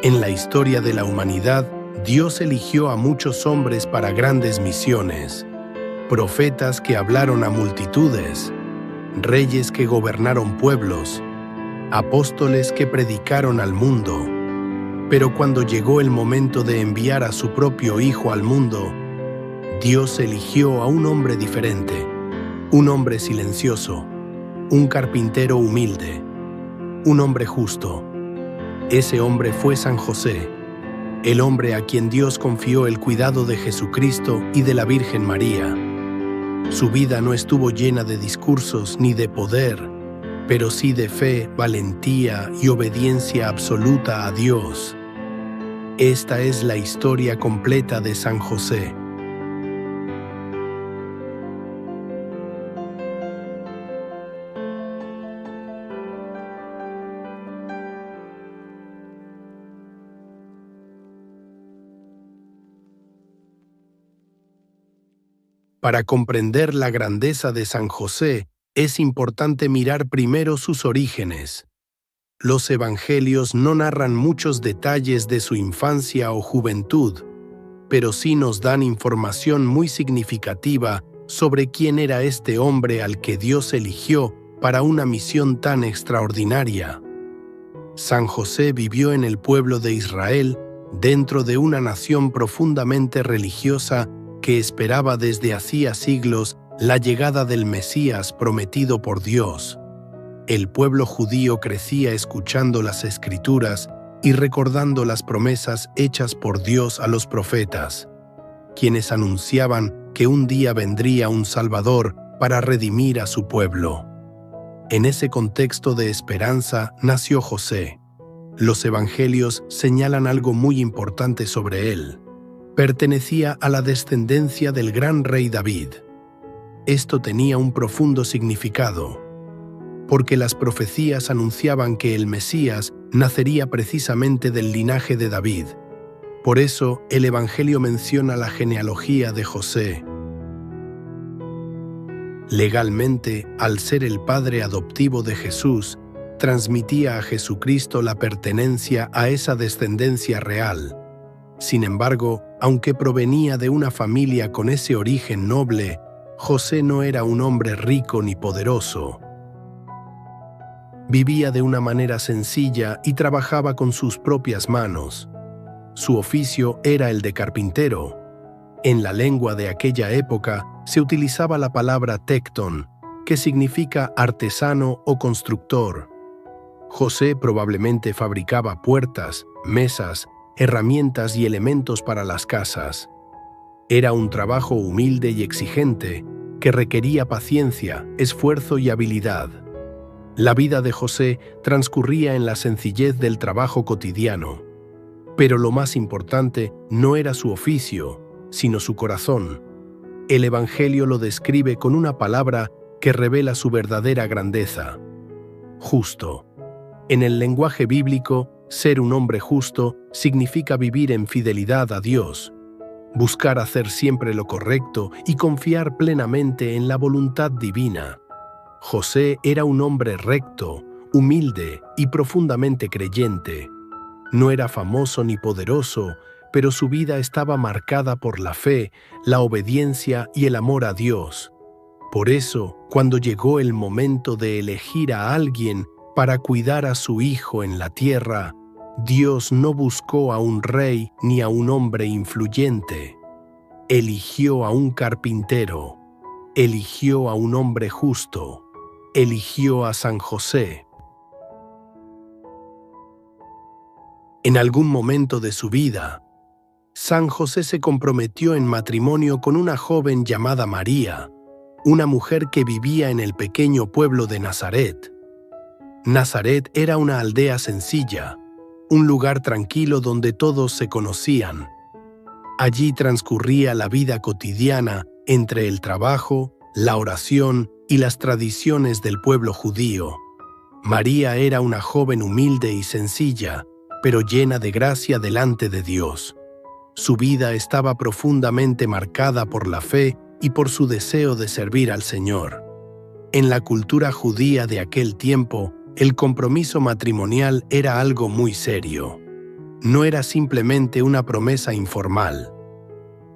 En la historia de la humanidad, Dios eligió a muchos hombres para grandes misiones, profetas que hablaron a multitudes, reyes que gobernaron pueblos, apóstoles que predicaron al mundo. Pero cuando llegó el momento de enviar a su propio Hijo al mundo, Dios eligió a un hombre diferente, un hombre silencioso, un carpintero humilde, un hombre justo. Ese hombre fue San José, el hombre a quien Dios confió el cuidado de Jesucristo y de la Virgen María. Su vida no estuvo llena de discursos ni de poder, pero sí de fe, valentía y obediencia absoluta a Dios. Esta es la historia completa de San José. Para comprender la grandeza de San José, es importante mirar primero sus orígenes. Los evangelios no narran muchos detalles de su infancia o juventud, pero sí nos dan información muy significativa sobre quién era este hombre al que Dios eligió para una misión tan extraordinaria. San José vivió en el pueblo de Israel, dentro de una nación profundamente religiosa que esperaba desde hacía siglos la llegada del Mesías prometido por Dios. El pueblo judío crecía escuchando las Escrituras y recordando las promesas hechas por Dios a los profetas, quienes anunciaban que un día vendría un Salvador para redimir a su pueblo. En ese contexto de esperanza nació José. Los evangelios señalan algo muy importante sobre él. Pertenecía a la descendencia del gran rey David. Esto tenía un profundo significado, porque las profecías anunciaban que el Mesías nacería precisamente del linaje de David. Por eso, el Evangelio menciona la genealogía de José. Legalmente, al ser el padre adoptivo de Jesús, transmitía a Jesucristo la pertenencia a esa descendencia real. Sin embargo, aunque provenía de una familia con ese origen noble, José no era un hombre rico ni poderoso. Vivía de una manera sencilla y trabajaba con sus propias manos. Su oficio era el de carpintero. En la lengua de aquella época se utilizaba la palabra tecton, que significa artesano o constructor. José probablemente fabricaba puertas, mesas, herramientas y elementos para las casas. Era un trabajo humilde y exigente que requería paciencia, esfuerzo y habilidad. La vida de José transcurría en la sencillez del trabajo cotidiano. Pero lo más importante no era su oficio, sino su corazón. El Evangelio lo describe con una palabra que revela su verdadera grandeza: justo. En el lenguaje bíblico, ser un hombre justo significa vivir en fidelidad a Dios, buscar hacer siempre lo correcto y confiar plenamente en la voluntad divina. José era un hombre recto, humilde y profundamente creyente. No era famoso ni poderoso, pero su vida estaba marcada por la fe, la obediencia y el amor a Dios. Por eso, cuando llegó el momento de elegir a alguien para cuidar a su hijo en la tierra, Dios no buscó a un rey ni a un hombre influyente. Eligió a un carpintero, eligió a un hombre justo, eligió a San José. En algún momento de su vida, San José se comprometió en matrimonio con una joven llamada María, una mujer que vivía en el pequeño pueblo de Nazaret. Nazaret era una aldea sencilla, un lugar tranquilo donde todos se conocían. Allí transcurría la vida cotidiana entre el trabajo, la oración y las tradiciones del pueblo judío. María era una joven humilde y sencilla, pero llena de gracia delante de Dios. Su vida estaba profundamente marcada por la fe y por su deseo de servir al Señor. En la cultura judía de aquel tiempo, el compromiso matrimonial era algo muy serio. no era simplemente una promesa informal.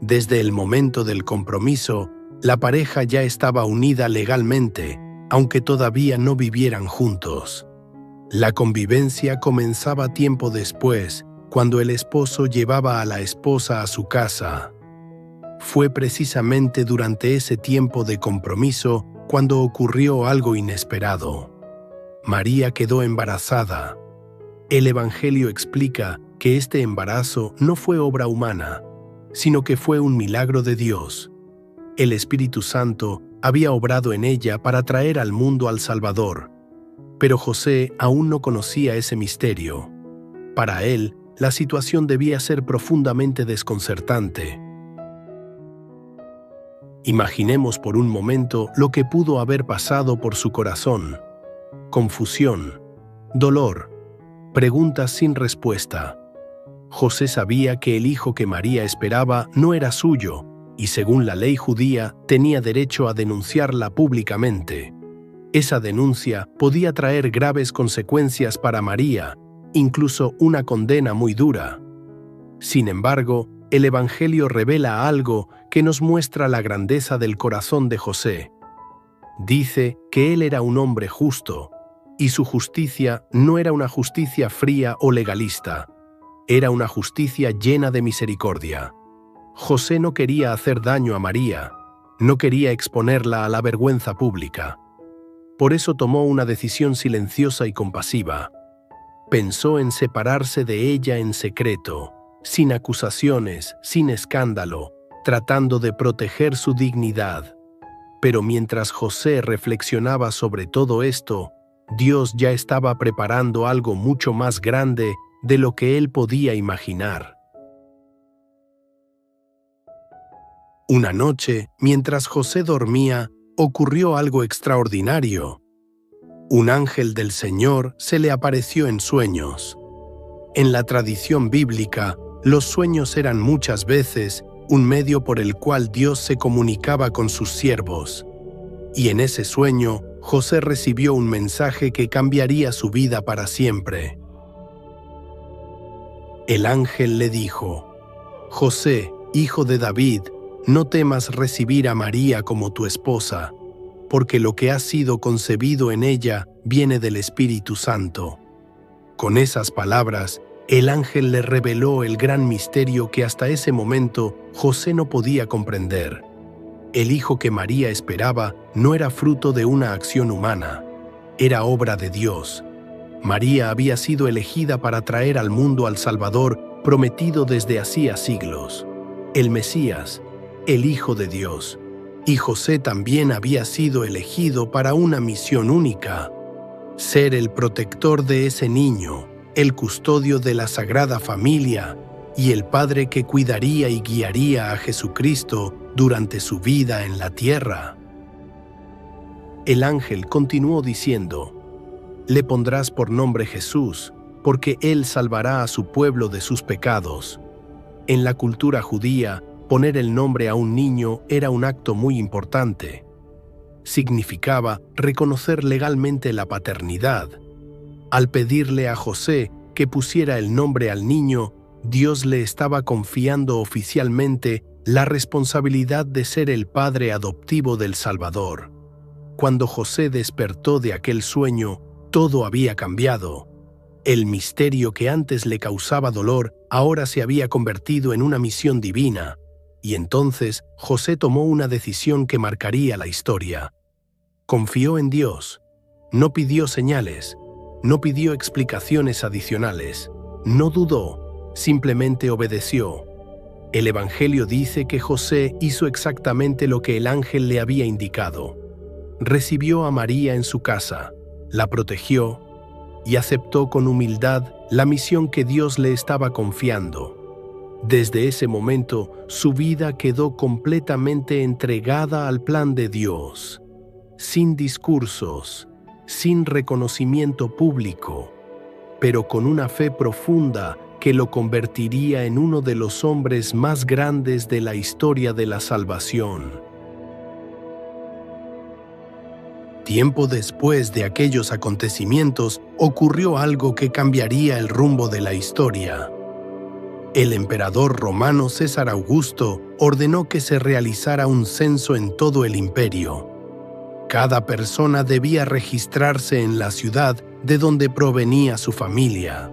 Desde el momento del compromiso, la pareja ya estaba unida legalmente, aunque todavía no vivieran juntos. La convivencia comenzaba tiempo después, cuando el esposo llevaba a la esposa a su casa. Fue precisamente durante ese tiempo de compromiso cuando ocurrió algo inesperado. María quedó embarazada. El Evangelio explica que este embarazo no fue obra humana, sino que fue un milagro de Dios. El Espíritu Santo había obrado en ella para traer al mundo al Salvador, pero José aún no conocía ese misterio. Para él, la situación debía ser profundamente desconcertante. Imaginemos por un momento lo que pudo haber pasado por su corazón. Confusión, dolor, preguntas sin respuesta. José sabía que el hijo que María esperaba no era suyo, y según la ley judía tenía derecho a denunciarla públicamente. Esa denuncia podía traer graves consecuencias para María, incluso una condena muy dura. Sin embargo, el Evangelio revela algo que nos muestra la grandeza del corazón de José. Dice que él era un hombre justo, y su justicia no era una justicia fría o legalista, era una justicia llena de misericordia. José no quería hacer daño a María, no quería exponerla a la vergüenza pública. Por eso tomó una decisión silenciosa y compasiva. Pensó en separarse de ella en secreto, sin acusaciones, sin escándalo, tratando de proteger su dignidad. Pero mientras José reflexionaba sobre todo esto, Dios ya estaba preparando algo mucho más grande de lo que él podía imaginar. Una noche, mientras José dormía, ocurrió algo extraordinario. Un ángel del Señor se le apareció en sueños. En la tradición bíblica, los sueños eran muchas veces un medio por el cual Dios se comunicaba con sus siervos. Y en ese sueño, José recibió un mensaje que cambiaría su vida para siempre. El ángel le dijo: José, hijo de David, no temas recibir a María como tu esposa, porque lo que ha sido concebido en ella viene del Espíritu Santo. Con esas palabras, el ángel le reveló el gran misterio que hasta ese momento José no podía comprender. El hijo que María esperaba no era fruto de una acción humana, era obra de Dios. María había sido elegida para traer al mundo al Salvador prometido desde hacía siglos, el Mesías, el Hijo de Dios. Y José también había sido elegido para una misión única: ser el protector de ese niño, el custodio de la Sagrada Familia y el padre que cuidaría y guiaría a Jesucristo durante su vida en la tierra. El ángel continuó diciendo: le pondrás por nombre Jesús, porque él salvará a su pueblo de sus pecados. En la cultura judía, poner el nombre a un niño era un acto muy importante. Significaba reconocer legalmente la paternidad. Al pedirle a José que pusiera el nombre al niño, Dios le estaba confiando oficialmente la responsabilidad de ser el padre adoptivo del Salvador. Cuando José despertó de aquel sueño, todo había cambiado. El misterio que antes le causaba dolor ahora se había convertido en una misión divina, y entonces José tomó una decisión que marcaría la historia. Confió en Dios, no pidió señales, no pidió explicaciones adicionales, no dudó, simplemente obedeció. El Evangelio dice que José hizo exactamente lo que el ángel le había indicado. Recibió a María en su casa, la protegió y aceptó con humildad la misión que Dios le estaba confiando. Desde ese momento, su vida quedó completamente entregada al plan de Dios, sin discursos, sin reconocimiento público, pero con una fe profunda que lo convertiría en uno de los hombres más grandes de la historia de la salvación. Tiempo después de aquellos acontecimientos, ocurrió algo que cambiaría el rumbo de la historia. El emperador romano César Augusto ordenó que se realizara un censo en todo el imperio. Cada persona debía registrarse en la ciudad de donde provenía su familia.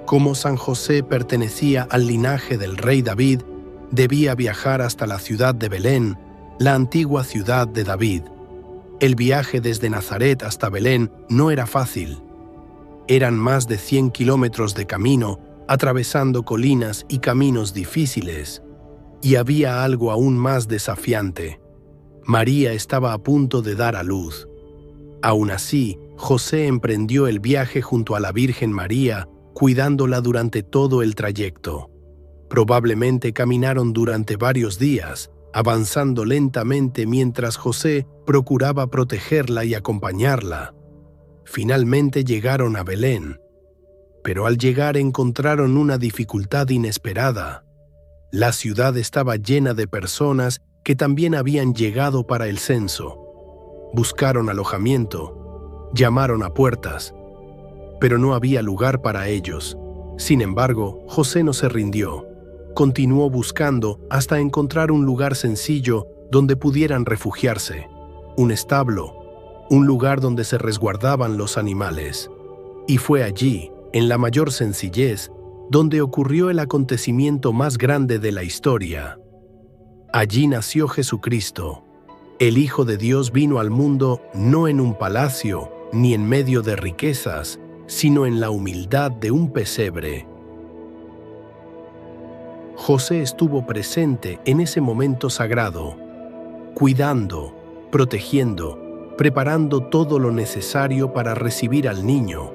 Como San José pertenecía al linaje del rey David, debía viajar hasta la ciudad de Belén, la antigua ciudad de David. El viaje desde Nazaret hasta Belén no era fácil. Eran más de 100 kilómetros de camino, atravesando colinas y caminos difíciles. Y había algo aún más desafiante. María estaba a punto de dar a luz. Aún así, José emprendió el viaje junto a la Virgen María, cuidándola durante todo el trayecto. Probablemente caminaron durante varios días, avanzando lentamente mientras José procuraba protegerla y acompañarla. Finalmente llegaron a Belén, pero al llegar encontraron una dificultad inesperada. La ciudad estaba llena de personas que también habían llegado para el censo. Buscaron alojamiento, llamaron a puertas, pero no había lugar para ellos. Sin embargo, José no se rindió. Continuó buscando hasta encontrar un lugar sencillo donde pudieran refugiarse, un establo, un lugar donde se resguardaban los animales. Y fue allí, en la mayor sencillez, donde ocurrió el acontecimiento más grande de la historia. Allí nació Jesucristo. El Hijo de Dios vino al mundo no en un palacio ni en medio de riquezas, sino en la humildad de un pesebre. José estuvo presente en ese momento sagrado, cuidando, protegiendo, preparando todo lo necesario para recibir al niño.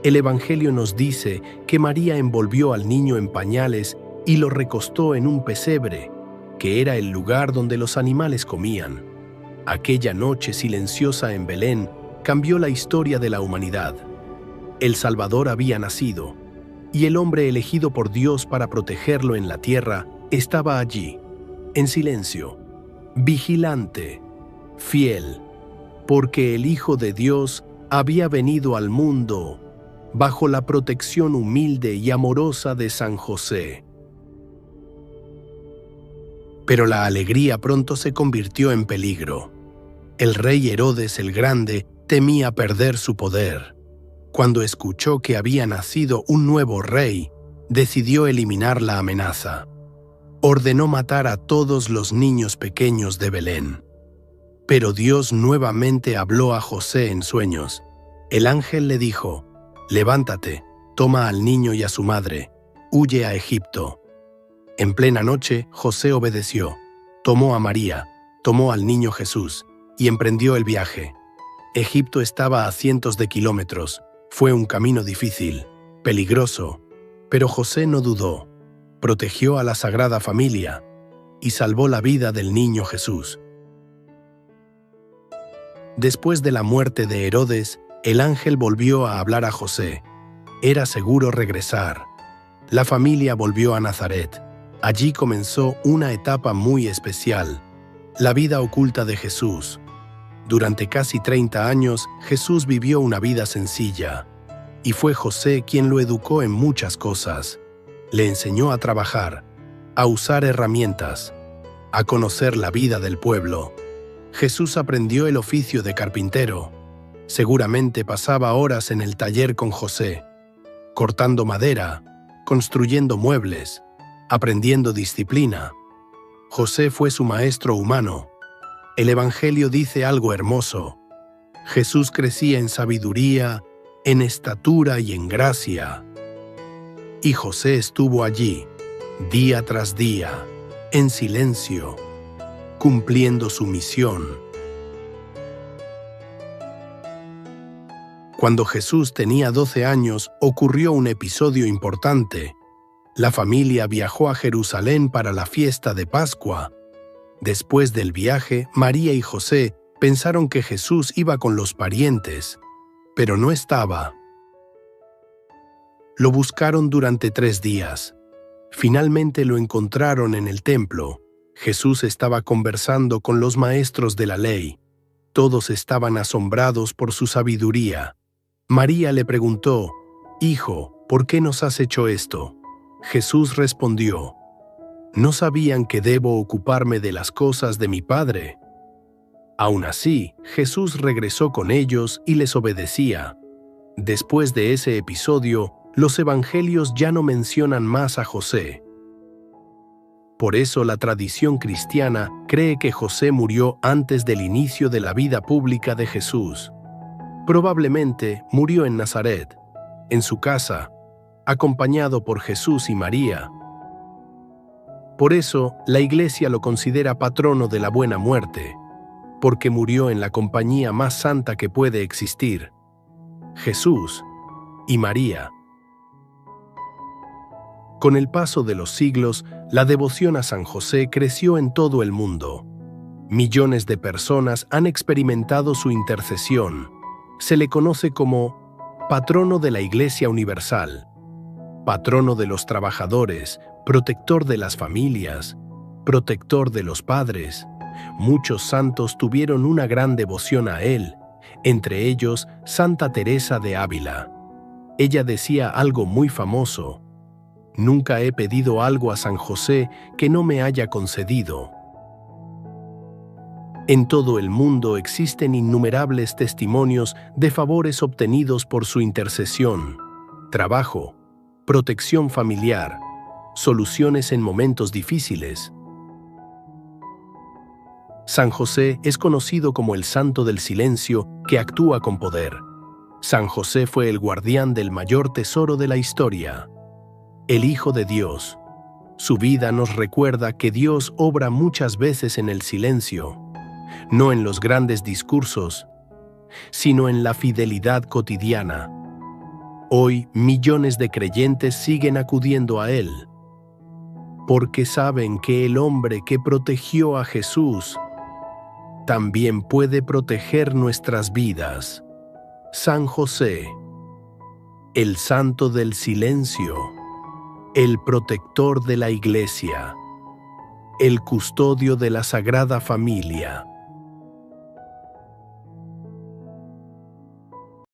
El Evangelio nos dice que María envolvió al niño en pañales y lo recostó en un pesebre, que era el lugar donde los animales comían. Aquella noche silenciosa en Belén cambió la historia de la humanidad. El Salvador había nacido, y el hombre elegido por Dios para protegerlo en la tierra estaba allí, en silencio, vigilante, fiel, porque el Hijo de Dios había venido al mundo bajo la protección humilde y amorosa de San José. Pero la alegría pronto se convirtió en peligro. El rey Herodes el Grande temía perder su poder. Cuando escuchó que había nacido un nuevo rey, decidió eliminar la amenaza. Ordenó matar a todos los niños pequeños de Belén. Pero Dios nuevamente habló a José en sueños. El ángel le dijo: «Levántate, toma al niño y a su madre, huye a Egipto». En plena noche, José obedeció. Tomó a María, tomó al niño Jesús y emprendió el viaje. Egipto estaba a cientos de kilómetros. Fue un camino difícil, peligroso, pero José no dudó. Protegió a la Sagrada Familia y salvó la vida del niño Jesús. Después de la muerte de Herodes, el ángel volvió a hablar a José. Era seguro regresar. La familia volvió a Nazaret. Allí comenzó una etapa muy especial, la vida oculta de Jesús. Durante casi 30 años, Jesús vivió una vida sencilla, y fue José quien lo educó en muchas cosas. Le enseñó a trabajar, a usar herramientas, a conocer la vida del pueblo. Jesús aprendió el oficio de carpintero. Seguramente pasaba horas en el taller con José, cortando madera, construyendo muebles, aprendiendo disciplina. José fue su maestro humano. El Evangelio dice algo hermoso. Jesús crecía en sabiduría, en estatura y en gracia. Y José estuvo allí, día tras día, en silencio, cumpliendo su misión. Cuando Jesús tenía 12 años, ocurrió un episodio importante. La familia viajó a Jerusalén para la fiesta de Pascua. Después del viaje, María y José pensaron que Jesús iba con los parientes, pero no estaba. Lo buscaron durante 3 días. Finalmente lo encontraron en el templo. Jesús estaba conversando con los maestros de la ley. Todos estaban asombrados por su sabiduría. María le preguntó: «Hijo, ¿por qué nos has hecho esto?». Jesús respondió: ¿No sabían que debo ocuparme de las cosas de mi Padre? Aún así, Jesús regresó con ellos y les obedecía. Después de ese episodio, los evangelios ya no mencionan más a José. Por eso la tradición cristiana cree que José murió antes del inicio de la vida pública de Jesús. Probablemente murió en Nazaret, en su casa, acompañado por Jesús y María. Por eso, la Iglesia lo considera patrono de la buena muerte, porque murió en la compañía más santa que puede existir: Jesús y María. Con el paso de los siglos, la devoción a San José creció en todo el mundo. Millones de personas han experimentado su intercesión. Se le conoce como patrono de la Iglesia Universal, patrono de los trabajadores, protector de las familias, protector de los padres. Muchos santos tuvieron una gran devoción a él, entre ellos Santa Teresa de Ávila. Ella decía algo muy famoso: «Nunca he pedido algo a San José que no me haya concedido». En todo el mundo existen innumerables testimonios de favores obtenidos por su intercesión: trabajo, protección familiar, soluciones en momentos difíciles. San José es conocido como el santo del silencio que actúa con poder. San José fue el guardián del mayor tesoro de la historia, el Hijo de Dios. Su vida nos recuerda que Dios obra muchas veces en el silencio, no en los grandes discursos, sino en la fidelidad cotidiana. Hoy, millones de creyentes siguen acudiendo a Él, porque saben que el hombre que protegió a Jesús también puede proteger nuestras vidas. San José, el santo del silencio, el protector de la Iglesia, el custodio de la Sagrada Familia.